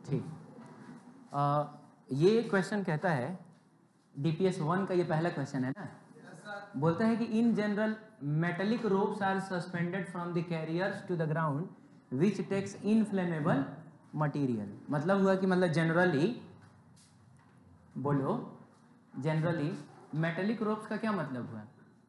ठीक। ये क्वेश्चन कहता है DPS 1 का ये पहला क्वेश्चन है ना, बोलता है कि in general metallic ropes are suspended from the carriers to the ground which takes inflammable material. मतलब हुआ कि मतलब जनरली बोलो, जनरली मेटेलिक रोप्स का क्या मतलब हुआ?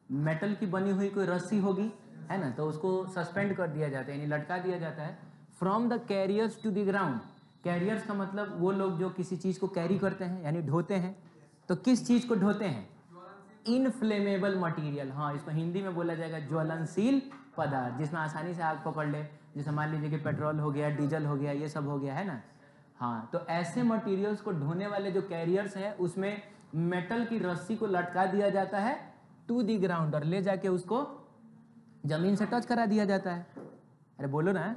मेटल की बनी हुई कोई रस्सी होगी, है ना, तो उसको सस्पेंड कर दिया जाता है, यानी लटका दिया जाता है from the carriers to the ground. Carriers का मतलब वो लोग जो किसी चीज को कैरी करते हैं यानी ढोते हैं। तो किस चीज को ढोते हैं? Inflammable material. हाँ, इसको हिंदी में बोला जाएगा ज्वलनशील पदार्थ, जिसमें आसानी से आग पकड़ ले। जैसे मान लीजिए कि पेट्रोल हो गया, डीजल हो गया, ये सब हो गया, है ना। हाँ, तो ऐसे मटेरियल्स को ढोने वाले जो कैरियर्स हैं उसमें मेटल की रस्सी को लटका दिया जाता है टू दी ग्राउंड, और ले जाके उसको जमीन से टच करा दिया जाता है। अरे बोलो ना।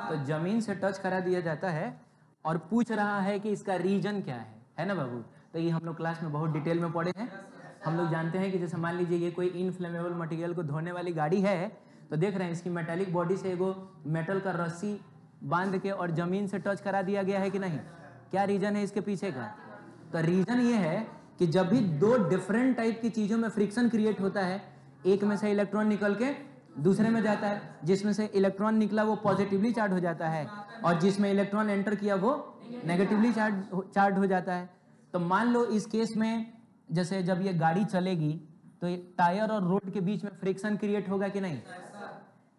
तो जमीन से टच करा दिया जाता है और पूछ रहा है कि इसका रीजन क्या है ना बाबू। तो ये हम लोग क्लास में बहुत डिटेल में पढ़े हैं। हम लोग जानते हैं कि जैसे मान लीजिए ये कोई इनफ्लेमेबल मटेरियल को धोने वाली गाड़ी है, तो देख रहे हैं इसकी मेटालिक बॉडी से एगो मेटल का रस्सी बांध के और जमीन से टच करा दिया गया है कि नहीं। क्या रीजन है इसके पीछे का? तो रीजन ये है कि जब भी दो डिफरेंट टाइप की चीजों में फ्रिक्शन क्रिएट होता है, एक में से इलेक्ट्रॉन निकल के दूसरे में जाता है, जिसमें से इलेक्ट्रॉन निकला वो पॉजिटिवली चार्ज हो जाता है और जिसमें इलेक्ट्रॉन एंटर किया वो नेगेटिवली चार्ज हो जाता है। तो मान लो इस केस में जैसे जब ये गाड़ी चलेगी तो ये टायर और रोड के बीच में फ्रिक्शन क्रिएट होगा कि नहीं?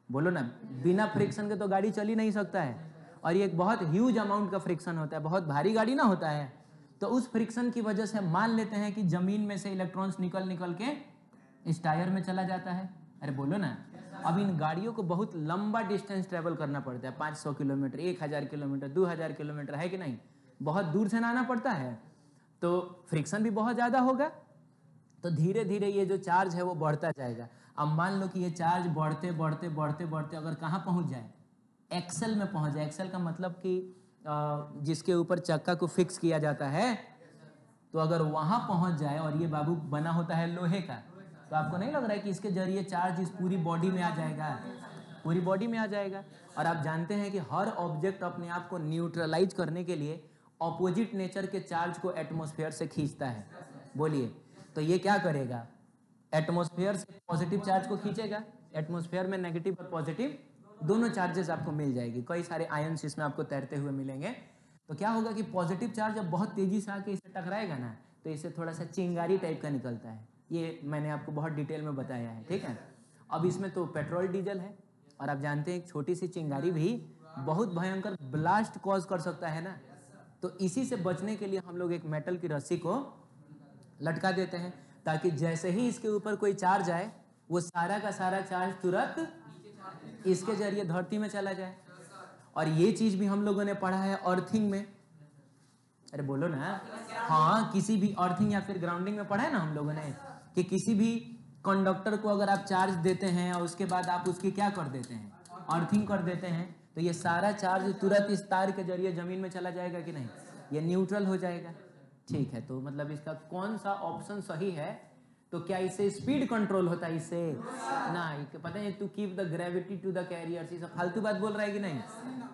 बोलो ना। बिना फ्रिक्शन के तो गाड़ी चल ही नहीं सकता है, और ये एक बहुत ह्यूज अमाउंट का फ्रिक्शन होता है, बहुत भारी गाड़ी ना होता है। तो उस फ्रिक्शन की वजह से मान लेते हैं कि जमीन में से इलेक्ट्रॉन्स निकल के इस टायर में चला जाता है। अरे बोलो ना। अब इन गाड़ियों को बहुत लंबा डिस्टेंस ट्रेवल करना पड़ता है, 500 किलोमीटर, 1000 किलोमीटर, 2000 किलोमीटर, है कि नहीं? बहुत दूर से आना पड़ता है, तो फ्रिक्शन भी बहुत ज्यादा होगा। तो धीरे धीरे ये जो चार्ज है वो बढ़ता जाएगा। अब मान लो कि ये चार्ज बढ़ते बढ़ते बढ़ते बढ़ते अगर कहाँ पहुंच जाए? एक्सल में पहुंच जाए। एक्सल का मतलब कि जिसके ऊपर चक्का को फिक्स किया जाता है, तो अगर वहां पहुंच जाए और ये बाबू बना होता है लोहे का, तो आपको नहीं लग रहा है कि इसके जरिए चार्ज इस पूरी बॉडी में आ जाएगा? पूरी बॉडी में आ जाएगा। और आप जानते हैं कि हर ऑब्जेक्ट अपने आप को न्यूट्रलाइज करने के लिए ऑपोजिट नेचर के चार्ज को एटमॉस्फेयर से खींचता है। बोलिए, तो ये क्या करेगा? एटमॉस्फेयर से पॉजिटिव चार्ज को खींचेगा, एटमॉस्फेयर में नेगेटिव और पॉजिटिव दोनों चार्जेस आपको मिल जाएगी, कई सारे आयन्स इसमें आपको तैरते हुए मिलेंगे। तो क्या होगा कि पॉजिटिव चार्ज जब बहुत तेजी से आके इसे टकराएगा ना, तो इसे थोड़ा सा चिंगारी टाइप का निकलता है। ये मैंने आपको बहुत डिटेल में बताया है, ठीक है। अब इसमें तो पेट्रोल डीजल है, और आप जानते हैं एक छोटी सी चिंगारी भी बहुत भयंकर ब्लास्ट कॉज कर सकता है ना। तो इसी से बचने के लिए हम लोग एक मेटल की रस्सी को लटका देते हैं, ताकि जैसे ही इसके ऊपर कोई चार्ज आए वो सारा का सारा चार्ज तुरंत इसके जरिए धरती में चला जाए। और ये चीज भी हम लोगों ने पढ़ा है अर्थिंग में। अरे बोलो ना। हाँ, किसी भी अर्थिंग या फिर ग्राउंडिंग में पढ़ा है ना हम लोगों ने, कि किसी भी कंडक्टर को अगर आप चार्ज देते हैं और उसके बाद आप उसकी क्या कर देते हैं? अर्थिंग कर देते हैं, तो ये सारा चार्ज तुरंत इस तार के जरिए जमीन में चला जाएगा कि नहीं? ये न्यूट्रल हो जाएगा। ठीक है, तो मतलब इसका कौन सा ऑप्शन सही है? तो क्या इससे स्पीड कंट्रोल होता है? इससे ना, पता है, to keep the gravity to the carrier. इसे फालतू बात बोल रहा है कि नहीं?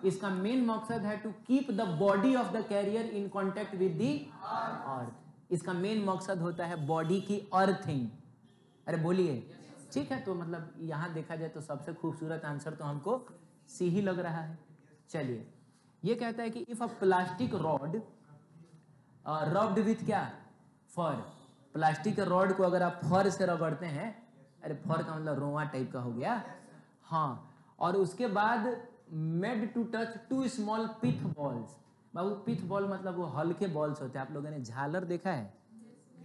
इसका मेन मकसद है to keep the body of the carrier in contact with the earth. इसका मेन मकसद होता है बॉडी की अर्थिंग। अरे बोलिए। ठीक है, तो मतलब यहां देखा जाए तो सबसे खूबसूरत आंसर तो हमको सी ही लग रहा है। चलिए, ये कहता है कि if a plastic rod rubbed with क्या? फर। प्लास्टिक के रॉड को अगर आप फर से रगड़ते हैं, अरे फर का मतलब रोआ टाइप का हो गया, हाँ, और उसके बाद made to touch to small pith balls. बाबू पिथ बॉल मतलब वो हल्के बॉल्स होते हैं। आप लोगों ने झालर देखा है?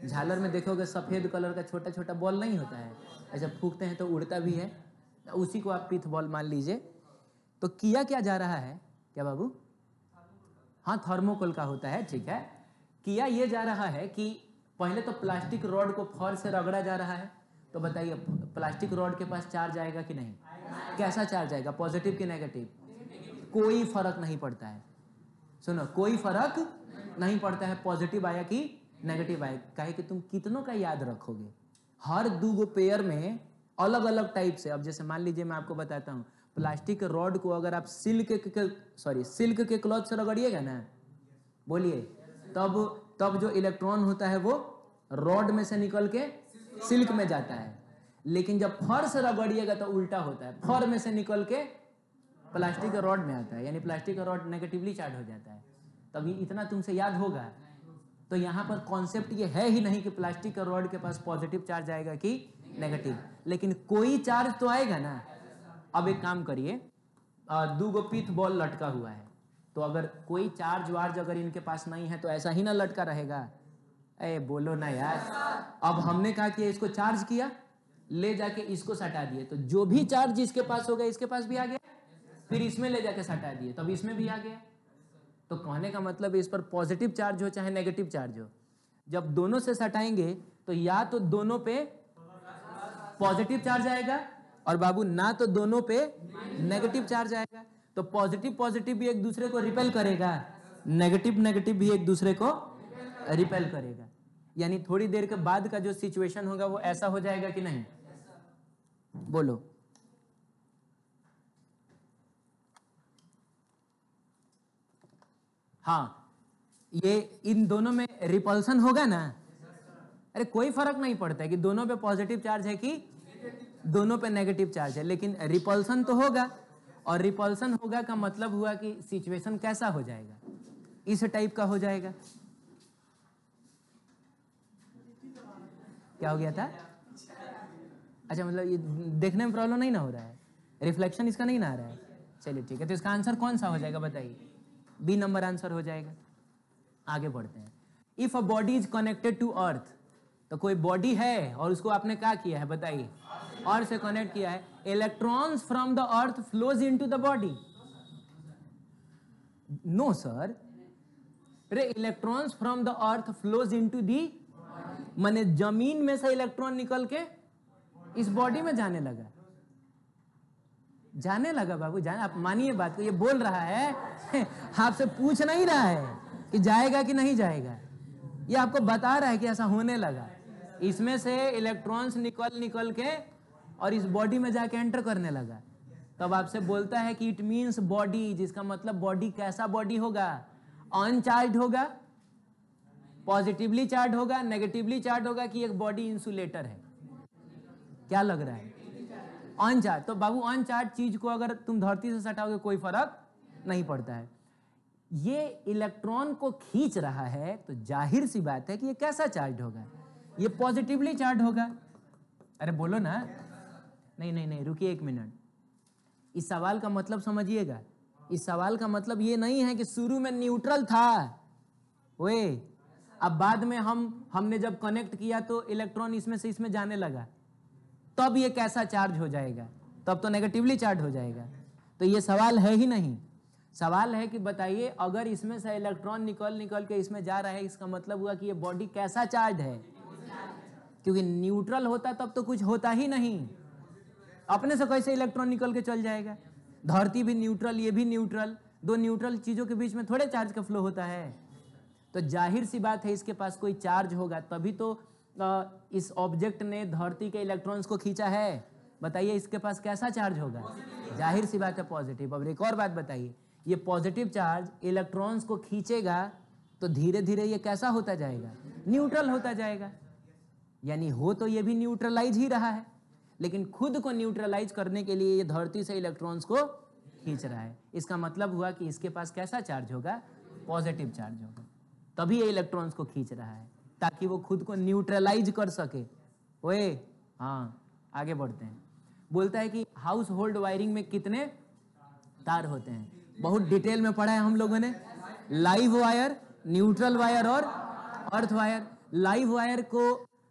झालर में देखोगे सफेद कलर का छोटा छोटा बॉल नहीं होता है, ऐसे फूकते हैं तो उड़ता भी है, उसी को आप पिथ बॉल मान लीजिए। तो किया क्या जा रहा है? क्या बाबू? हाँ, थर्मोकोल का होता है, ठीक है। किया ये जा रहा है कि पहले तो प्लास्टिक रॉड को फर से रगड़ा जा रहा है, तो बताइए प्लास्टिक रॉड के पास चार्ज आएगा कि नहीं? कैसा चार्ज आएगा? पॉजिटिव कि नेगेटिव? कोई फर्क नहीं पड़ता है। सुनो, कोई फर्क नहीं पड़ता है पॉजिटिव आया कि नेगेटिव आया। काहे कि तुम कितनों का याद रखोगे? हर दो पेयर में अलग अलग टाइप से। अब जैसे मान लीजिए मैं आपको बताता हूँ, प्लास्टिक के रॉड को अगर आप सिल्क के क्लॉथ से रगड़िएगा ना, बोलिए, तब जो इलेक्ट्रॉन होता है वो रॉड में से निकल के सिल्क में जाता है। लेकिन जब फर से रगड़िएगा तो उल्टा होता है, फर में से निकल के प्लास्टिक के रॉड में आता है, यानी प्लास्टिक का रॉड नेगेटिवली चार्ज हो जाता है। तभी इतना तुमसे याद होगा। तो यहाँ पर कॉन्सेप्ट ये है ही नहीं कि प्लास्टिक का रॉड के पास पॉजिटिव चार्ज आएगा कि नेगेटिव, लेकिन कोई चार्ज तो आएगा ना। अब एक काम करिए, 2 गो पिथ बॉल लटका हुआ है, तो अगर कोई चार्ज वार्ज अगर इनके पास नहीं है तो ऐसा ही ना लटका रहेगा। ए बोलो ना यार। अब हमने कहा कि इसको चार्ज किया, ले जाके इसको सटा दिए, तो जो भी चार्ज इसके पास होगा इसके पास भी आ गया, फिर इसमें ले जाके सटा दिए तब इसमें भी आ गया। तो कहने का मतलब इस पर पॉजिटिव चार्ज हो चाहे नेगेटिव चार्ज हो, जब दोनों से सटाएंगे तो या तो दोनों पे पॉजिटिव चार्ज आएगा और बाबू ना तो दोनों पे नेगेटिव चार्ज आएगा। तो पॉजिटिव पॉजिटिव भी एक दूसरे को रिपेल करेगा, नेगेटिव नेगेटिव भी एक दूसरे को रिपेल करेगा। यानी थोड़ी देर के बाद का जो सिचुएशन होगा वो ऐसा हो जाएगा कि नहीं, बोलो। हाँ, ये इन दोनों में रिपल्सन होगा ना। अरे कोई फर्क नहीं पड़ता है कि दोनों पे पॉजिटिव चार्ज है कि दोनों पे नेगेटिव चार्ज है, लेकिन रिपल्सन तो होगा। और रिपल्सन होगा का मतलब हुआ कि सिचुएशन कैसा हो जाएगा, इस टाइप का हो जाएगा। क्या हो गया था? अच्छा, मतलब ये देखने में प्रॉब्लम नहीं ना हो रहा है, रिफ्लेक्शन इसका नहीं ना आ रहा है। चलिए ठीक है, तो इसका आंसर कौन सा हो जाएगा बताइए? बी नंबर आंसर हो जाएगा। आगे बढ़ते हैं। If a body is connected to earth, तो कोई बॉडी है और उसको आपने क्या किया है बताइए? अर्थ से कनेक्ट किया है। Electrons from the earth flows into the body. No sir, electrons from the earth flows into the, माने जमीन में से इलेक्ट्रॉन निकल के इस बॉडी में जाने लगा। जाने लगा बाबू, जाने, आप मानिए बात को, ये बोल रहा है आपसे पूछ नहीं रहा है कि जाएगा कि नहीं जाएगा, ये आपको बता रहा है कि ऐसा होने लगा। इसमें से इलेक्ट्रॉन्स निकल के और इस बॉडी में जाके एंटर करने लगा। तब आपसे बोलता है कि इट मीन्स बॉडी, जिसका मतलब बॉडी कैसा बॉडी होगा? अनचार्ज होगा, पॉजिटिवली चार्ज होगा, नेगेटिवली चार्ज होगा, कि एक बॉडी इंसुलेटर है? क्या लग रहा है? अनचार्ज। तो बाबू अनचार्ज चीज को अगर तुम धरती से सटाओगे कोई फर्क नहीं पड़ता है। ये इलेक्ट्रॉन को खींच रहा है, तो जाहिर सी बात है कि ये कैसा चार्ज होगा? ये पॉजिटिवली चार्ज होगा। अरे बोलो ना। नहीं, रुकिए एक मिनट। इस सवाल का मतलब समझिएगा। इस सवाल का मतलब ये नहीं है कि शुरू में न्यूट्रल था, ओए, अब बाद में हमने जब कनेक्ट किया तो इलेक्ट्रॉन इसमें से इसमें जाने लगा, तब ये कैसा चार्ज हो जाएगा? तब तो नेगेटिवली चार्ज हो जाएगा। तो ये सवाल है ही नहीं। सवाल है कि बताइए, अगर इसमें से इलेक्ट्रॉन निकल के इसमें जा रहा है, इसका मतलब हुआ कि ये बॉडी कैसा चार्ज है? क्योंकि न्यूट्रल होता तब तो कुछ होता ही नहीं, अपने से कैसे इलेक्ट्रॉन निकल के चल जाएगा? धरती भी न्यूट्रल, ये भी न्यूट्रल, दो न्यूट्रल चीजों के बीच में थोड़े चार्ज का फ्लो होता है। तो जाहिर सी बात है इसके पास कोई चार्ज होगा, तभी तो इस ऑब्जेक्ट ने धरती के इलेक्ट्रॉन्स को खींचा है। बताइए इसके पास कैसा चार्ज होगा? जाहिर सी बात है पॉजिटिव। अब एक और बात बताइए, ये पॉजिटिव चार्ज इलेक्ट्रॉन्स को खींचेगा तो धीरे धीरे ये कैसा होता जाएगा? न्यूट्रल होता जाएगा। यानी हो तो ये भी न्यूट्रलाइज ही रहा है, लेकिन खुद को न्यूट्रलाइज करने के लिए ये धरती से इलेक्ट्रॉन्स को खींच रहा है। इसका मतलब हुआ कि इसके पास कैसा चार्ज होगा? पॉजिटिव चार्ज होगा, तभी ये इलेक्ट्रॉन्स को खींच रहा है, ताकि वो खुद को न्यूट्रलाइज कर सके। ओए हाँ, आगे बढ़ते हैं। बोलता है कि हाउस होल्ड वायरिंग में कितने तार होते हैं? बहुत डिटेल में पढ़ा है हम लोगों ने। लाइव वायर, न्यूट्रल वायर और अर्थ वायर। लाइव वायर को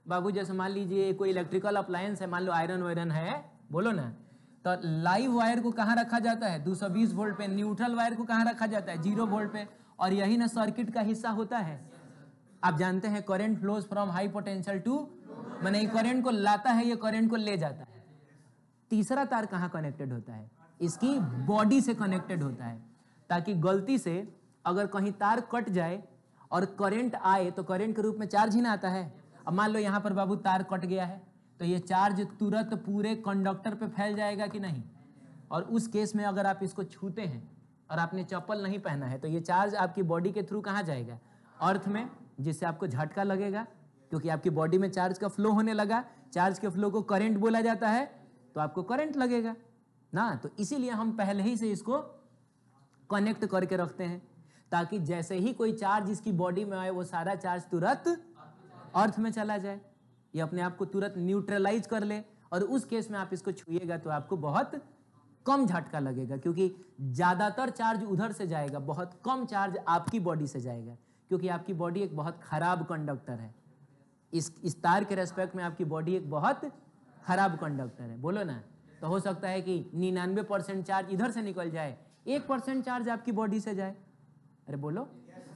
बाबू जैसे मान लीजिए कोई इलेक्ट्रिकल अप्लायंस है, मान लो आयरन वायरन है, बोलो ना, तो लाइव वायर को कहाँ रखा जाता है? 220 वोल्ट पे। न्यूट्रल वायर को कहाँ रखा जाता है? 0 वोल्ट पे। और यही ना सर्किट का हिस्सा होता है। आप जानते हैं current flows from high potential to, माने करंट को लाता है, ये करंट को ले जाता है। तीसरा तार कहाँ कनेक्टेड होता है? इसकी बॉडी से कनेक्टेड होता है, ताकि गलती से अगर कहीं तार कट जाए और करंट आए तो करंट के रूप में चार्ज ही ना आता है। अब मान लो यहाँ पर बाबू तार कट गया है, तो ये चार्ज तुरंत पूरे कंडक्टर पे फैल जाएगा कि नहीं? और उस केस में अगर आप इसको छूते हैं और आपने चप्पल नहीं पहना है, तो ये चार्ज आपकी बॉडी के थ्रू कहाँ जाएगा? अर्थ में, जिससे आपको झटका लगेगा, क्योंकि आपकी बॉडी में चार्ज का फ्लो होने लगा। चार्ज के फ्लो को करंट बोला जाता है, तो आपको करंट लगेगा ना। तो इसीलिए हम पहले ही से इसको कनेक्ट करके रखते हैं, ताकि जैसे ही कोई चार्ज इसकी बॉडी में आए वो सारा चार्ज तुरंत अर्थ में चला जाए, ये अपने आप को तुरंत न्यूट्रलाइज कर ले। और उस केस में आप इसको छुइएगा तो आपको बहुत कम झटका लगेगा, क्योंकि ज़्यादातर चार्ज उधर से जाएगा, बहुत कम चार्ज आपकी बॉडी से जाएगा, क्योंकि आपकी बॉडी एक बहुत खराब कंडक्टर है। इस तार के रेस्पेक्ट में आपकी बॉडी एक बहुत खराब कंडक्टर है, बोलो ना। तो हो सकता है कि 99% चार्ज इधर से निकल जाए, 1% चार्ज आपकी बॉडी से जाए। अरे बोलो।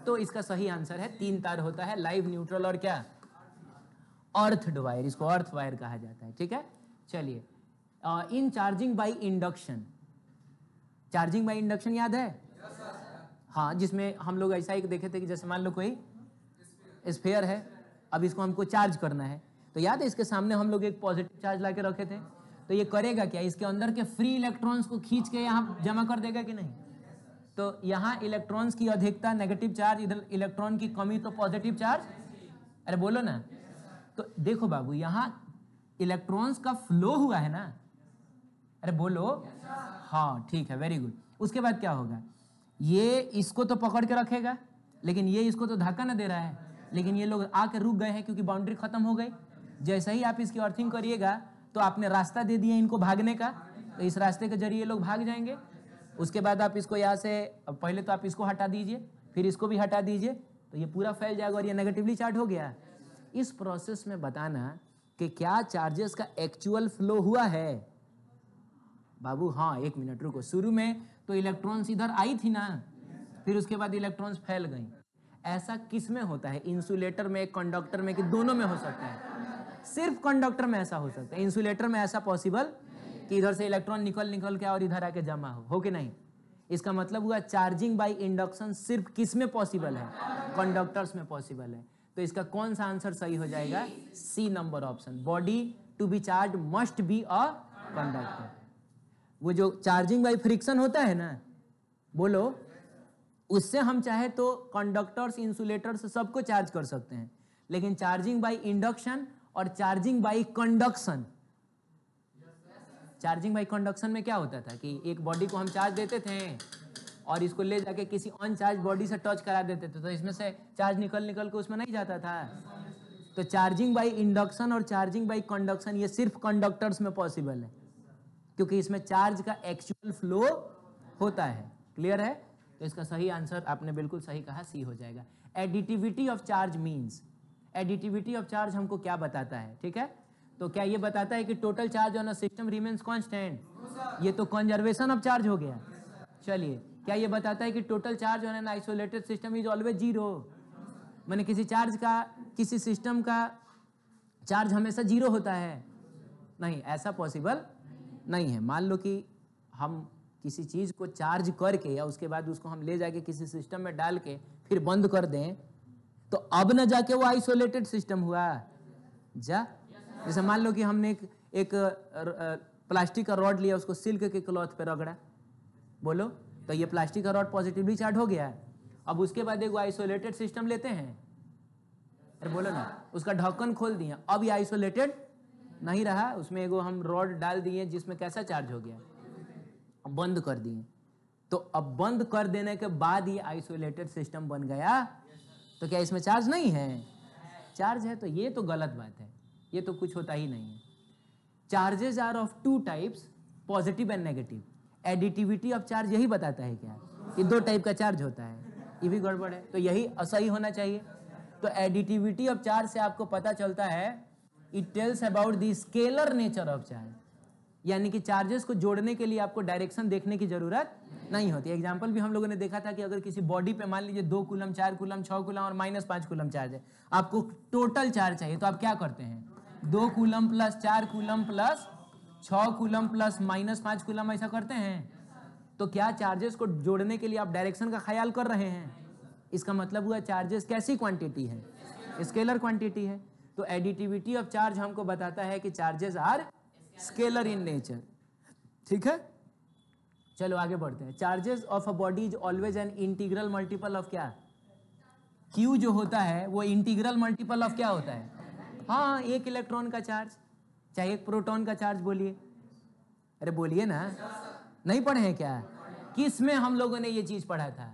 तो इसका सही आंसर है 3 तार होता है, लाइव, न्यूट्रल और क्या? Earth wire. इसको अर्थ वायर कहा जाता है, ठीक है। चलिए, in charging by induction, charging by induction याद है? हाँ, जिसमें हम लोग ऐसा ही देखे थे कि जैसे मान लो कोई स्फीयर है, अब इसको हमको चार्ज करना है, तो याद है इसके सामने हम लोग एक पॉजिटिव चार्ज ला के रखे थे। तो ये करेगा क्या? इसके अंदर के फ्री इलेक्ट्रॉन्स को खींच के यहाँ जमा कर देगा कि नहीं? तो यहाँ इलेक्ट्रॉन्स की अधिकता नेगेटिव चार्ज, इधर इलेक्ट्रॉन की कमी तो पॉजिटिव चार्ज। अरे बोलो ना। तो देखो बाबू, यहाँ इलेक्ट्रॉन्स का फ्लो हुआ है ना। अरे बोलो। हाँ ठीक है, वेरी गुड। उसके बाद क्या होगा? ये इसको तो पकड़ के रखेगा, लेकिन ये इसको तो धक्का ना दे रहा है, लेकिन ये लोग आके रुक गए हैं क्योंकि बाउंड्री खत्म हो गई। जैसे ही आप इसकी अर्थिंग करिएगा तो आपने रास्ता दे दिया इनको भागने का, तो इस रास्ते के जरिए लोग भाग जाएंगे। उसके बाद आप इसको यहाँ से, पहले तो आप इसको हटा दीजिए, फिर इसको भी हटा दीजिए, तो ये पूरा फैल जाएगा और ये नेगेटिवली चार्ज हो गया। इस प्रोसेस में बताना कि क्या चार्जेस का एक्चुअल फ्लो हुआ है। बाबू हाँ, 1 मिनट रुको। शुरू में तो इलेक्ट्रॉन्स इधर आई थी ना, फिर उसके बाद इलेक्ट्रॉन्स फैल गई। ऐसा किस में होता है? इंसुलेटर में, कंडक्टर में, कि दोनों में हो सकता है? सिर्फ कंडक्टर में ऐसा हो सकता है। इंसुलेटर में ऐसा पॉसिबल कि इधर से इलेक्ट्रॉन निकल के और इधर आके जमा हो कि नहीं? इसका मतलब हुआ चार्जिंग बाय इंडक्शन सिर्फ किस में पॉसिबल है? कंडक्टर्स में पॉसिबल है। तो इसका कौन सा आंसर सही हो जाएगा? C number option. Body to be charge must be a conductor. वो जो चार्जिंग बाय फ्रिक्शन होता है ना, बोलो, उससे हम चाहे तो कंडक्टर्स, इंसुलेटर्स सबको चार्ज कर सकते हैं, लेकिन चार्जिंग बाय इंडक्शन और charging by conduction, charging by conduction में क्या होता था कि एक बॉडी को हम चार्ज देते थे और इसको ले जाके किसी अनचार्ज बॉडी से टच करा देते थे, तो इसमें से चार्ज निकल के उसमें नहीं जाता था। तो चार्जिंग बाय इंडक्शन और चार्जिंग बाय कंडक्शन ये सिर्फ कंडक्टर्स में पॉसिबल है, क्योंकि इसमें चार्ज का एक्चुअल फ्लो होता है। क्लियर है? तो इसका सही आंसर आपने बिल्कुल सही कहा, सी हो जाएगा। Additivity of charge means, additivity of charge हमको क्या बताता है? ठीक है, तो क्या ये बताता है कि total charge on a system remains constant? ये तो कंजर्वेशन ऑफ चार्ज हो गया। चलिए, क्या ये बताता है कि total charge on an isolated system is always zero? माने किसी सिस्टम का चार्ज हमेशा जीरो होता है? नहीं, ऐसा पॉसिबल नहीं है। मान लो कि हम किसी चीज को चार्ज करके या उसके बाद उसको हम ले जाके किसी सिस्टम में डाल के फिर बंद कर दें, तो अब न जाके वो आइसोलेटेड सिस्टम हुआ जा। जैसे मान लो कि हमने एक प्लास्टिक का रॉड लिया, उसको सिल्क के क्लॉथ पे रगड़ा, बोलो, तो ये प्लास्टिक का रॉड पॉजिटिवली चार्ज हो गया। अब उसके बाद एक आइसोलेटेड सिस्टम लेते हैं, अरे बोलो ना, उसका ढक्कन खोल दिया, अब ये आइसोलेटेड नहीं रहा, उसमें एगो हम रॉड डाल दिए जिसमें कैसा चार्ज हो गया, अब बंद कर दिए। तो अब बंद कर देने के बाद ये आइसोलेटेड सिस्टम बन गया, तो क्या इसमें चार्ज नहीं है? चार्ज है। तो ये तो गलत बात है, ये तो कुछ होता ही नहीं है। Charges are of 2 types, positive and negative. Additivity of charge यही बताता है क्या कि 2 टाइप का चार्ज होता है? ये भी गड़बड़ है, तो यही असही होना चाहिए। तो एडिटिविटी ऑफ चार्ज से आपको पता चलता है, it tells about the scalar nature of charge, यानी कि चार्जेस को जोड़ने के लिए आपको डायरेक्शन देखने की जरूरत नहीं होती। एग्जाम्पल भी हम लोगों ने देखा था कि अगर किसी बॉडी पे मान लीजिए 2 कूलम, 4 कूलम, 6 कूलम और -5 कूलम चार्ज है, आपको टोटल चार्ज चाहिए, तो आप क्या करते हैं? 2 coulomb plus 4 coulomb plus 6 coulomb plus -5 coulomb, ऐसा करते हैं। तो क्या चार्जेस को जोड़ने के लिए आप डायरेक्शन का ख्याल कर रहे हैं? इसका मतलब हुआ चार्जेस कैसी क्वांटिटी है? स्केलर क्वांटिटी है। तो एडिटिविटी ऑफ चार्ज हमको बताता है कि charges are scalar in nature. ठीक है, चलो आगे बढ़ते हैं। Charges of a body is always an integral multiple of क्या? क्यू जो होता है वो इंटीग्रल मल्टीपल ऑफ क्या होता है? हाँ, एक इलेक्ट्रॉन का चार्ज, चाहे एक प्रोटॉन का चार्ज बोलिए। अरे बोलिए ना, नहीं पढ़े हैं क्या? किस में हम लोगों ने ये चीज पढ़ा था?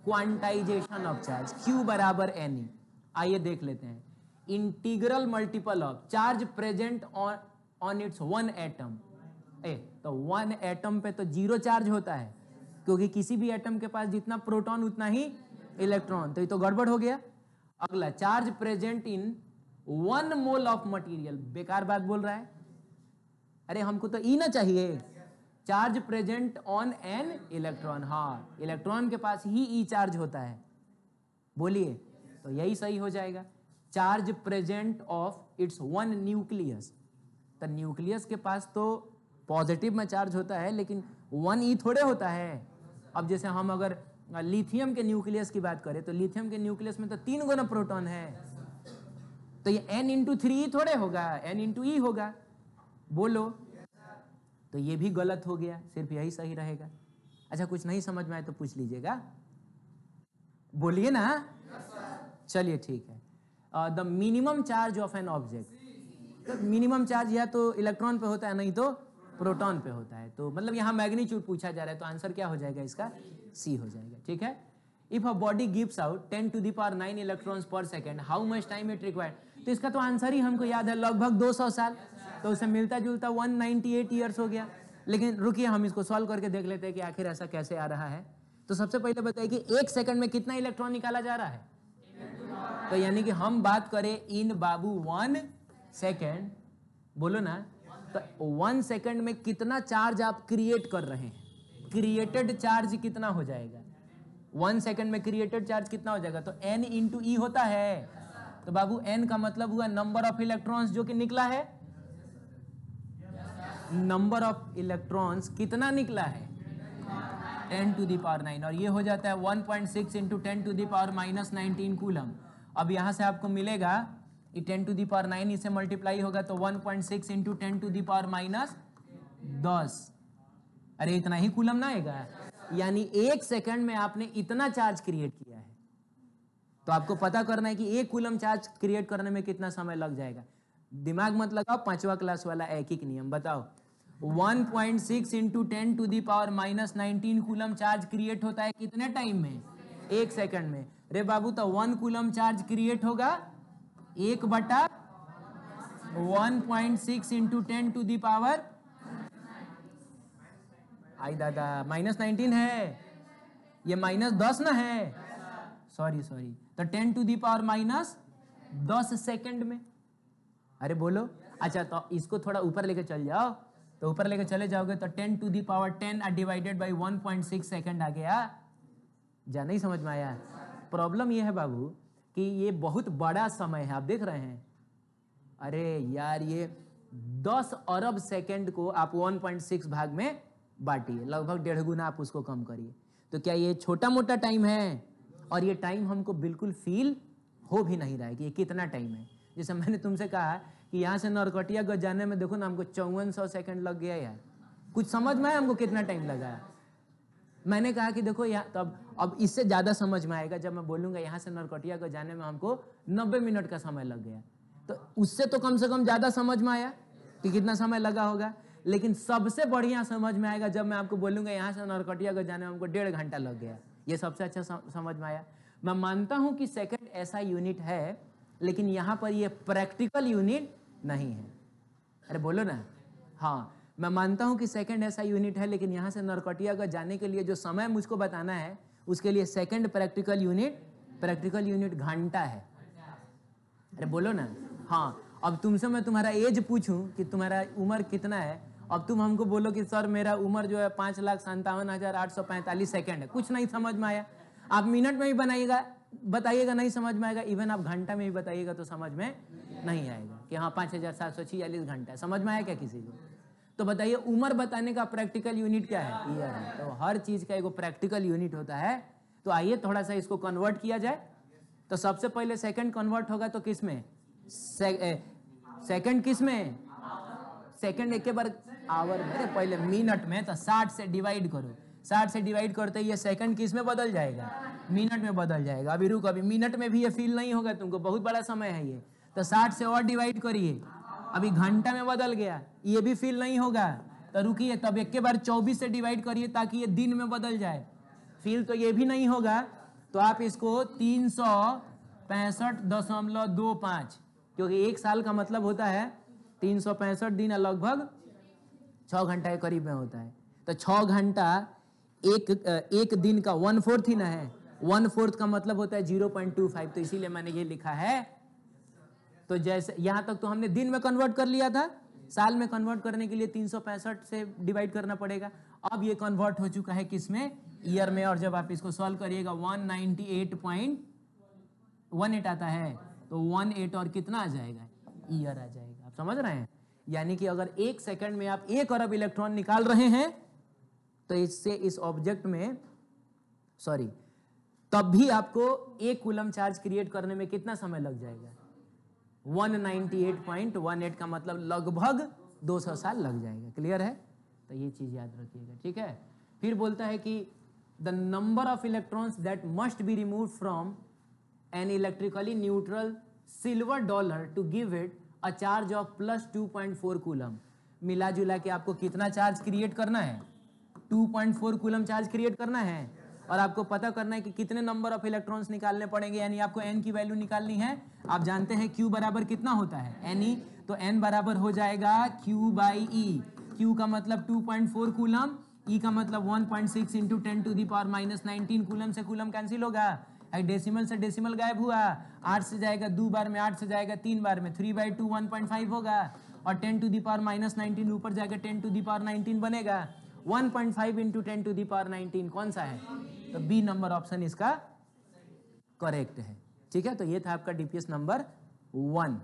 क्वांटाइजेशन ऑफ चार्ज, Q बराबर NE। आइए देख लेते हैं। Integral multiple of charge present on it's one atom. तो वन एटम पे तो जीरो चार्ज होता है, क्योंकि किसी भी एटम के पास जितना प्रोटॉन उतना ही इलेक्ट्रॉन, तो ये तो गड़बड़ हो गया। अगला, charge present in 1 mole of material. बेकार बात बोल रहा है। अरे हमको तो ई ना चाहिए। Charge present on an electron, हाँ इलेक्ट्रॉन के पास ही ई चार्ज होता है, बोलिए, तो यही सही हो जाएगा। Charge present of its 1 nucleus, तो न्यूक्लियस के पास तो पॉजिटिव में चार्ज होता है, लेकिन 1 ई थोड़े होता है। अब जैसे हम अगर लिथियम के न्यूक्लियस की बात करें, तो लिथियम के न्यूक्लियस में तो 3 गुना प्रोटॉन है, तो ये n×3 थोड़े होगा, n×e होगा, बोलो। तो ये भी गलत हो गया, सिर्फ यही सही रहेगा। अच्छा, कुछ नहीं समझ में आए तो पूछ लीजिएगा, बोलिए ना। चलिए ठीक है। The minimum charge of an object, तो मिनिमम चार्ज या तो इलेक्ट्रॉन पे होता है, नहीं तो प्रोटॉन पे होता है। तो मतलब यहाँ मैग्नीट्यूड पूछा जा रहा है, तो आंसर क्या हो जाएगा इसका? सी हो जाएगा। ठीक है। If a body gives out 10⁻⁹ electrons per second, how much time it required? तो इसका तो आंसर ही हमको याद है, लगभग 200 साल। तो उसे मिलता जुलता 198 ईयर्स हो गया। लेकिन रुकिए, हम इसको सॉल्व करके देख लेते हैं कि आखिर ऐसा कैसे आ रहा है। तो सबसे पहले बताइए कि 1 सेकंड में कितना इलेक्ट्रॉन निकाला जा रहा है? तो यानी कि हम बात करें इन बाबू 1 सेकेंड, बोलो ना, तो 1 सेकेंड में कितना चार्ज आप क्रिएट कर रहे हैं? क्रिएटेड चार्ज कितना हो जाएगा? 1 सेकेंड में क्रिएटेड चार्ज कितना हो जाएगा? तो n×e होता है। तो बाबू n का मतलब हुआ नंबर ऑफ इलेक्ट्रॉन्स जो कि निकला है। नंबर ऑफ इलेक्ट्रॉन्स कितना निकला है? 10⁻⁹, और ये हो जाता है 1.6 × 10⁻⁻19 कूलम। अब यहां से आपको मिलेगा 10⁹ इससे मल्टीप्लाई होगा तो 1.6 × 10⁻10। अरे इतना ही कूलम ना आएगा, यानी 1 सेकंड में आपने इतना चार्ज क्रिएट किया है। तो आपको पता करना है कि 1 कूलम चार्ज क्रिएट करने में कितना समय लग जाएगा। दिमाग मत लगाओ, 5वां क्लास वाला एक ही नियम बताओ। 1.6 × 10⁻⁻19 कूलम चार्ज क्रिएट होता है कितने टाइम में? 1 सेकंड में। रे बाबू, तो 1 कूलम चार्ज क्रिएट होगा 1/1.6 × 10⁻, आई दादा -19 है, ये -10 ना है, सॉरी। तो 10⁻10 सेकंड में। अरे बोलो। अच्छा, तो इसको थोड़ा ऊपर लेके चल जाओ, तो ऊपर लेके चले जाओगे तो 10⁻10 डिवाइडेड बाई 1.6 सेकंड आ गया। जा नहीं समझ में आया? प्रॉब्लम ये है बाबू कि ये बहुत बड़ा समय है, आप देख रहे हैं। अरे यार, ये 10 अरब सेकंड को आप 1.6 भाग में बांटिए, लगभग 1.5 गुना आप उसको कम करिए। तो क्या ये छोटा मोटा टाइम है? और ये टाइम हमको बिल्कुल फील हो भी नहीं रहा है कि ये कितना टाइम है। जैसे मैंने तुमसे कहा कि यहाँ से नरकटियागंज जाने में देखो ना, हमको 5400 सेकंड लग गया यार। कुछ समझ में आया हमको कितना टाइम लगा? मैंने कहा कि देखो यहाँ, तब अब इससे ज़्यादा समझ में आएगा जब मैं बोलूँगा यहाँ से नरकटियागंज जाने में हमको 90 मिनट का समय लग गया। तो उससे तो कम से कम ज़्यादा समझ में आया कि कितना समय लगा होगा। लेकिन सबसे बढ़िया समझ में आएगा जब मैं आपको बोलूँगा यहाँ से नरकटियागंज जाने में हमको 1.5 घंटा लग गया। ये सबसे अच्छा समझ में आया। मैं मानता हूँ कि सेकंड ऐसा यूनिट है, लेकिन यहाँ पर ये प्रैक्टिकल यूनिट नहीं है। अरे बोलो ना। हाँ, मैं मानता हूँ कि सेकंड ऐसा यूनिट है, लेकिन यहाँ से नरकटियागंज जाने के लिए जो समय मुझको बताना है, उसके लिए सेकंड प्रैक्टिकल यूनिट घंटा है। अरे बोलो ना। हाँ, अब तुमसे मैं तुम्हारा एज पूछूं कि तुम्हारा उम्र कितना है, अब तुम हमको बोलो कि सर मेरा उम्र जो है 5,57,845 सेकंड है। कुछ नहीं समझ में आया। आप मिनट में भी बताइएगा नहीं समझ में आएगा। इवन आप घंटा में भी बताइएगा तो समझ में नहीं आएगा कि हाँ 5,746 घंटा है। समझ में आया क्या किसी को? तो बताइए, उम्र बताने का प्रैक्टिकल यूनिट क्या है? ईयर है। तो हर चीज का एक प्रैक्टिकल यूनिट होता है। तो आइए थोड़ा सा इसको कन्वर्ट किया जाए। तो सबसे पहले सेकंड कन्वर्ट होगा तो किस में? सेकंड किस में? सेकंड एक बार आवर में, पहले मिनट में, तो 60 से डिवाइड करो, 60 से डिवाइड करते ही ये सेकंड किस में बदल जाएगा, मिनट में बदल जाएगा। अभी रुक, अभी मिनट में भी ये फील नहीं होगा तुमको, बहुत बड़ा समय है ये, तो 60 से और डिवाइड करिए, अभी घंटा में बदल गया, ये भी फील नहीं होगा, तो रुकिए, तब एक के बार 24 से डिवाइड करिए ताकि ये दिन में बदल जाए, फील तो ये भी नहीं होगा। तो आप इसको 365.25, क्योंकि एक साल का मतलब होता है 365 दिन, लगभग 6 घंटा के करीब में होता है। तो 6 घंटा एक दिन का 1/4 ही ना है, 1/4 का मतलब होता है 0.25, तो इसीलिए मैंने ये लिखा है। तो जैसे यहां तक तो हमने दिन में कन्वर्ट कर लिया था, साल में कन्वर्ट करने के लिए 365 से डिवाइड करना पड़ेगा। अब ये कन्वर्ट हो चुका है किसमें, ईयर में, और जब आप इसको सॉल्व करिएगा 198.18 आता है, तो 18 और कितना आ जाएगा, ईयर आ जाएगा। आप समझ रहे हैं, यानी कि अगर 1 सेकंड में आप 1 अरब इलेक्ट्रॉन निकाल रहे हैं, तो इससे इस ऑब्जेक्ट में तब भी आपको 1 कूलम चार्ज क्रिएट करने में कितना समय लग जाएगा, 198.18 का मतलब लगभग 200 साल लग जाएगा। क्लियर है, तो ये चीज याद रखिएगा, ठीक है। फिर बोलता है कि the number of electrons that must be remove from an electrically neutral silver dollar to give it a charge of +2.4 coulomb. मिला जुला के आपको कितना चार्ज क्रिएट करना है, 2.4 कूलम चार्ज क्रिएट करना है, और आपको पता करना है कि कितने नंबर ऑफ इलेक्ट्रॉन्स निकालने पड़ेंगे, यानी आपको n की वैल्यू निकालनी है। आप जानते हैं q बराबर कितना होता है, ne, तो n बराबर हो जाएगा q/e। q का मतलब 2.4 कूलम, e का मतलब 1.6 इंटू 10⁻⁻19 कूलम से कूलम कैंसिल होगा, डेसिमल से डेसिमल गायब हुआ, 8 से जाएगा 2 बार में, 8 से जाएगा 3 बार में, 3/2 1.5 होगा, और 10⁻⁻19 ऊपर जाएगा 10⁻19 बनेगा, 1.5 इंटू 10⁻19 कौन सा है, तो बी नंबर ऑप्शन इसका करेक्ट है। ठीक है, तो ये था आपका डीपीएस नंबर 1।